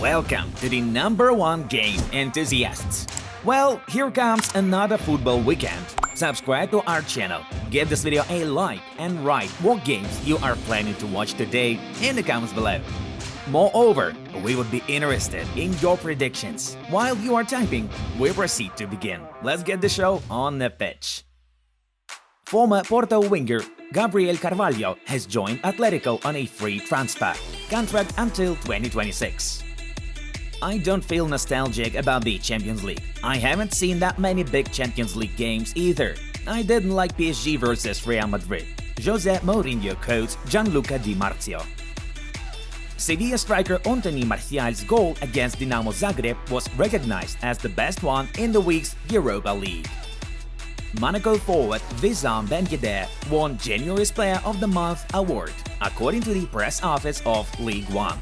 Welcome to the #1 game enthusiasts. Well, here comes another football weekend. Subscribe to our channel, give this video a like, and write what games you are planning to watch today in the comments below. Moreover, we would be interested in your predictions. While you are typing, we proceed to begin. Let's get the show on the pitch. Former Porto winger Gabriel Carvalho has joined Atletico on a free transfer contract until 2026. I don't feel nostalgic about the Champions League. I haven't seen that many big Champions League games either. I didn't like PSG versus Real Madrid. Jose Mourinho quotes Gianluca Di Marzio. Sevilla striker Anthony Martial's goal against Dinamo Zagreb was recognized as the best one in the week's Europa League. Monaco forward Wissam Ben Yedder won January's Player of the Month award, according to the press office of League One.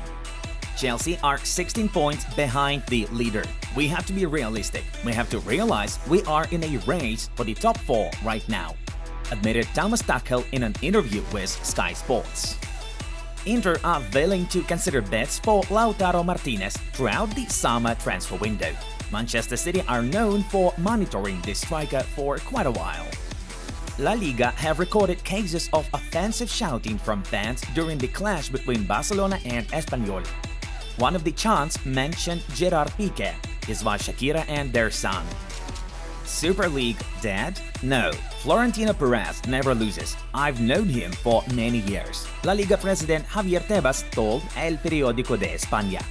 Chelsea are 16 points behind the leader. We have to be realistic. We have to realize we are in a race for the top 4 right now, admitted Thomas Tuchel in an interview with Sky Sports. Inter are willing to consider bids for Lautaro Martinez throughout the summer transfer window. Manchester City are known for monitoring this striker for quite a while. La Liga have recorded cases of offensive shouting from fans during the clash between Barcelona and Espanyol. One of the chants mentioned Gerard Piqué, his wife Shakira, and their son. Super League dead? No, Florentino Perez never loses. I've known him for many years, La Liga President Javier Tebas told El Periódico de España.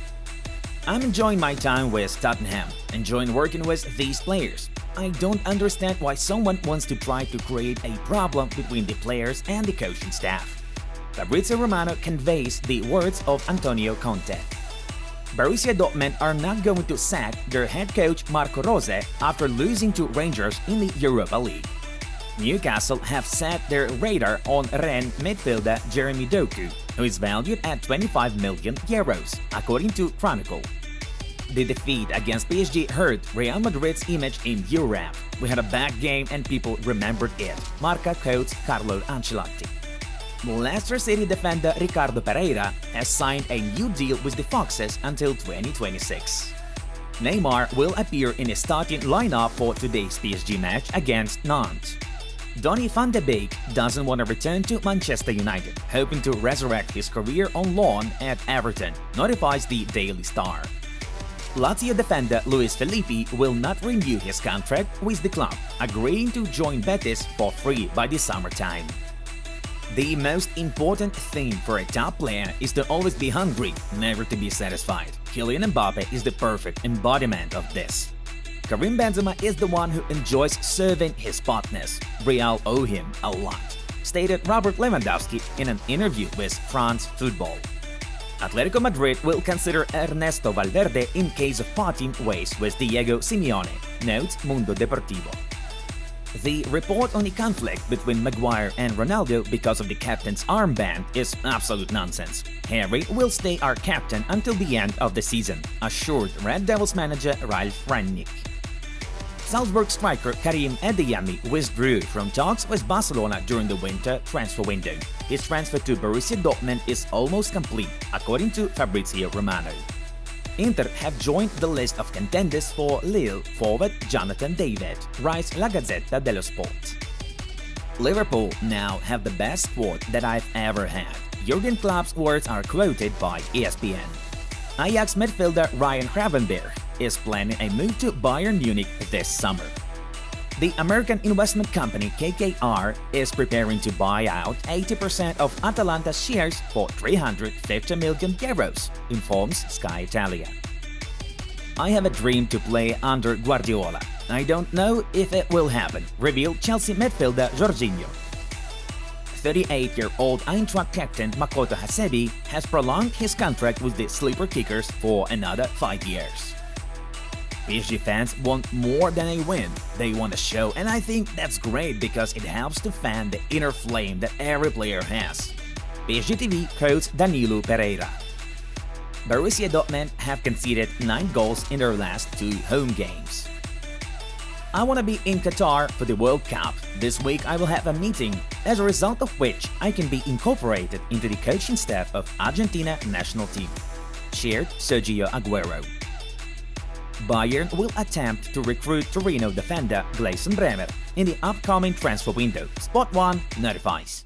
I'm enjoying my time with Tottenham, enjoying working with these players. I don't understand why someone wants to try to create a problem between the players and the coaching staff. Fabrizio Romano conveys the words of Antonio Conte. Borussia Dortmund are not going to sack their head coach Marco Rose after losing to Rangers in the Europa League. Newcastle have set their radar on Rennes midfielder Jeremy Doku, who is valued at 25 million euros, according to Chronicle. The defeat against PSG hurt Real Madrid's image in Europe. We had a bad game and people remembered it, Marca quotes Carlo Ancelotti. Leicester City defender Ricardo Pereira has signed a new deal with the Foxes until 2026. Neymar will appear in a starting lineup for today's PSG match against Nantes. Donny van de Beek doesn't want to return to Manchester United, hoping to resurrect his career on loan at Everton, notifies the Daily Star. Lazio defender Luis Felipe will not renew his contract with the club, agreeing to join Betis for free by the summertime. The most important thing for a top player is to always be hungry, never to be satisfied. Kylian Mbappe is the perfect embodiment of this. Karim Benzema is the one who enjoys serving his partners. Real owe him a lot, stated Robert Lewandowski in an interview with France Football. Atletico Madrid will consider Ernesto Valverde in case of parting ways with Diego Simeone, notes Mundo Deportivo. The report on the conflict between Maguire and Ronaldo because of the captain's armband is absolute nonsense. Harry will stay our captain until the end of the season, assured Red Devils manager Ralf Rangnick. Salzburg striker Karim Adeyemi withdrew from talks with Barcelona during the winter transfer window. His transfer to Borussia Dortmund is almost complete, according to Fabrizio Romano. Inter have joined the list of contenders for Lille forward Jonathan David, writes La Gazzetta dello Sport. Liverpool now have the best squad that I've ever had. Jurgen Klopp's words are quoted by ESPN. Ajax midfielder Ryan Gravenberch is planning a move to Bayern Munich this summer. The American investment company KKR is preparing to buy out 80% of Atalanta's shares for 350 million euros, informs Sky Italia. I have a dream to play under Guardiola. I don't know if it will happen, revealed Chelsea midfielder Jorginho. 38-year-old Eintracht captain Makoto Hasebe has prolonged his contract with the Sleeper Kickers for another 5 years. PSG fans want more than a win, they want a show, and I think that's great because it helps to fan the inner flame that every player has. PSG TV quotes Danilo Pereira. Borussia Dortmund have conceded 9 goals in their last 2 home games. I want to be in Qatar for the World Cup. This week I will have a meeting, as a result of which I can be incorporated into the coaching staff of Argentina national team. shared Sergio Aguero. Bayern will attempt to recruit Torino defender Gleison Bremer in the upcoming transfer window, Sport 1 notifies.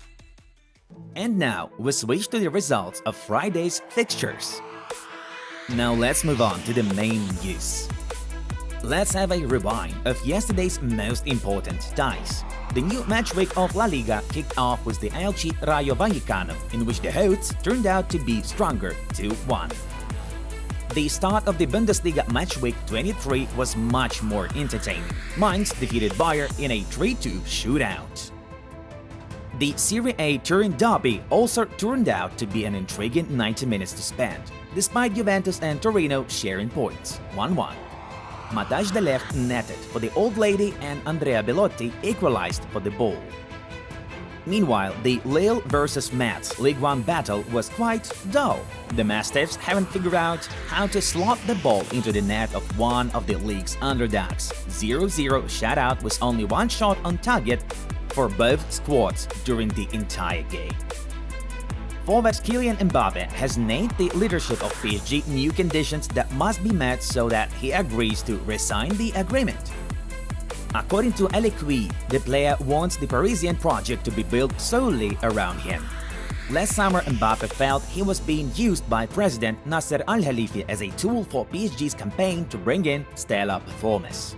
And now, we switch to the results of Friday's fixtures. Now let's move on to the main news. Let's have a rewind of yesterday's most important ties. The new match week of La Liga kicked off with the Elche Rayo Vallecano, in which the hosts turned out to be stronger 2-1. The start of the Bundesliga match week 23 was much more entertaining. Mainz defeated Bayern in a 3-2 shootout. The Serie A Turin derby also turned out to be an intriguing 90 minutes to spend, despite Juventus and Torino sharing points, 1-1. Matthijs de Ligt netted for the Old Lady and Andrea Belotti equalized for the Bull. Meanwhile, the Lille vs Metz League 1 battle was quite dull. The Mastiffs haven't figured out how to slot the ball into the net of one of the league's underdogs. 0-0 shutout with only one shot on target for both squads during the entire game. Forward Kylian Mbappe has named the leadership of PSG new conditions that must be met so that he agrees to resign the agreement. According to L'Equipe, the player wants the Parisian project to be built solely around him. Last summer, Mbappe felt he was being used by President Nasser Al-KhelaIfi as a tool for PSG's campaign to bring in stellar performers.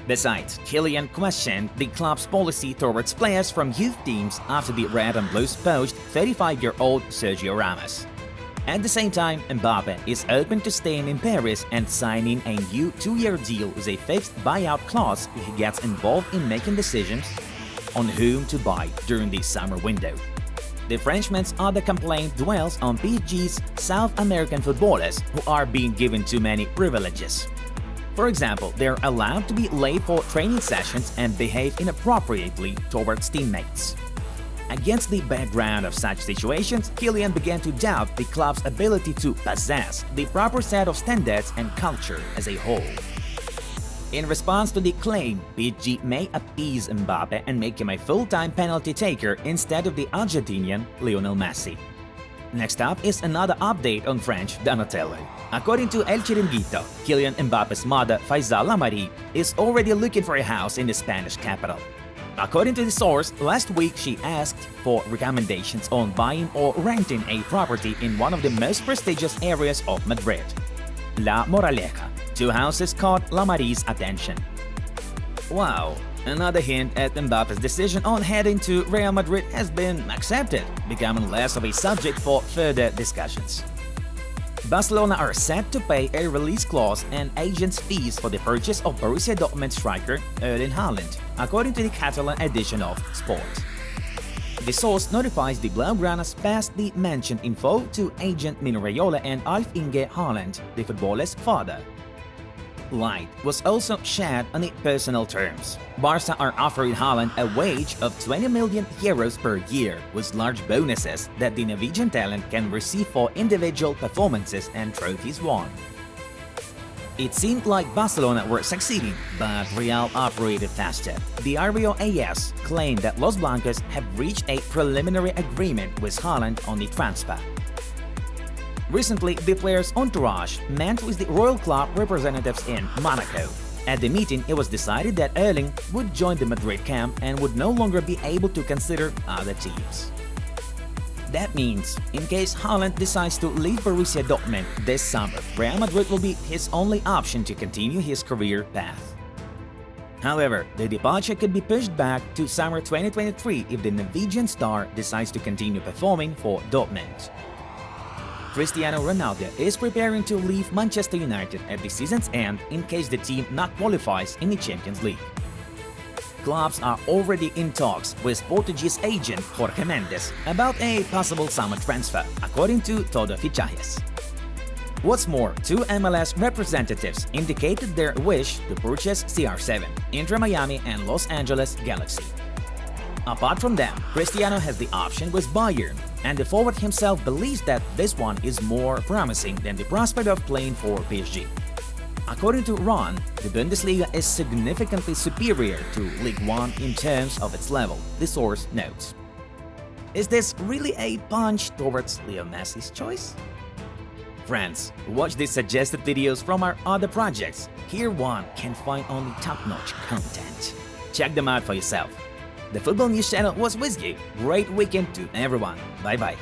Besides, Kylian questioned the club's policy towards players from youth teams after the Red and Blues poached 35-year-old Sergio Ramos. At the same time, Mbappe is open to staying in Paris and signing a new 2-year deal with a fixed buyout clause if he gets involved in making decisions on whom to buy during the summer window. The Frenchman's other complaint dwells on PSG's South American footballers who are being given too many privileges. For example, they're allowed to be late for training sessions and behave inappropriately towards teammates. Against the background of such situations, Kylian began to doubt the club's ability to possess the proper set of standards and culture as a whole. In response to the claim, PSG may appease Mbappe and make him a full-time penalty taker instead of the Argentinian Lionel Messi. Next up is another update on French Donatello. According to El Chiringuito, Kylian Mbappe's mother, Faisal Lamari, is already looking for a house in the Spanish capital. According to the source, last week she asked for recommendations on buying or renting a property in one of the most prestigious areas of Madrid, La Moraleja. Two houses caught Lamari's attention. Wow, another hint at Mbappe's decision on heading to Real Madrid has been accepted, becoming less of a subject for further discussions. Barcelona are set to pay a release clause and agents' fees for the purchase of Borussia Dortmund striker Erling Haaland, according to the Catalan edition of Sport. The source notifies the Blaugranas passed the mentioned info to agent Mino Raiola and Alf-Inge Haaland, the footballer's father. Light was also shared on the personal terms. Barca are offering Haaland a wage of 20 million euros per year, with large bonuses that the Norwegian talent can receive for individual performances and trophies won. It seemed like Barcelona were succeeding, but Real operated faster. The Rio AS claimed that Los Blancos have reached a preliminary agreement with Haaland on the transfer. Recently, the player's entourage met with the Royal Club representatives in Monaco. At the meeting, it was decided that Erling would join the Madrid camp and would no longer be able to consider other teams. That means, in case Haaland decides to leave Borussia Dortmund this summer, Real Madrid will be his only option to continue his career path. However, the departure could be pushed back to summer 2023 if the Norwegian star decides to continue performing for Dortmund. Cristiano Ronaldo is preparing to leave Manchester United at the season's end in case the team not qualifies in the Champions League. Clubs are already in talks with Portuguese agent Jorge Mendes about a possible summer transfer, according to Todo Fichajes. What's more, two MLS representatives indicated their wish to purchase CR7, Inter Miami and Los Angeles Galaxy. Apart from them, Cristiano has the option with Bayern, and the forward himself believes that this one is more promising than the prospect of playing for PSG. According to Ron, the Bundesliga is significantly superior to League 1 in terms of its level, the source notes. Is this really a punch towards Leo Messi's choice? friends, watch these suggested videos from our other projects. Here one can find only top-notch content. Check them out for yourself. The Football News Channel was with you. Great weekend to everyone. Bye-bye.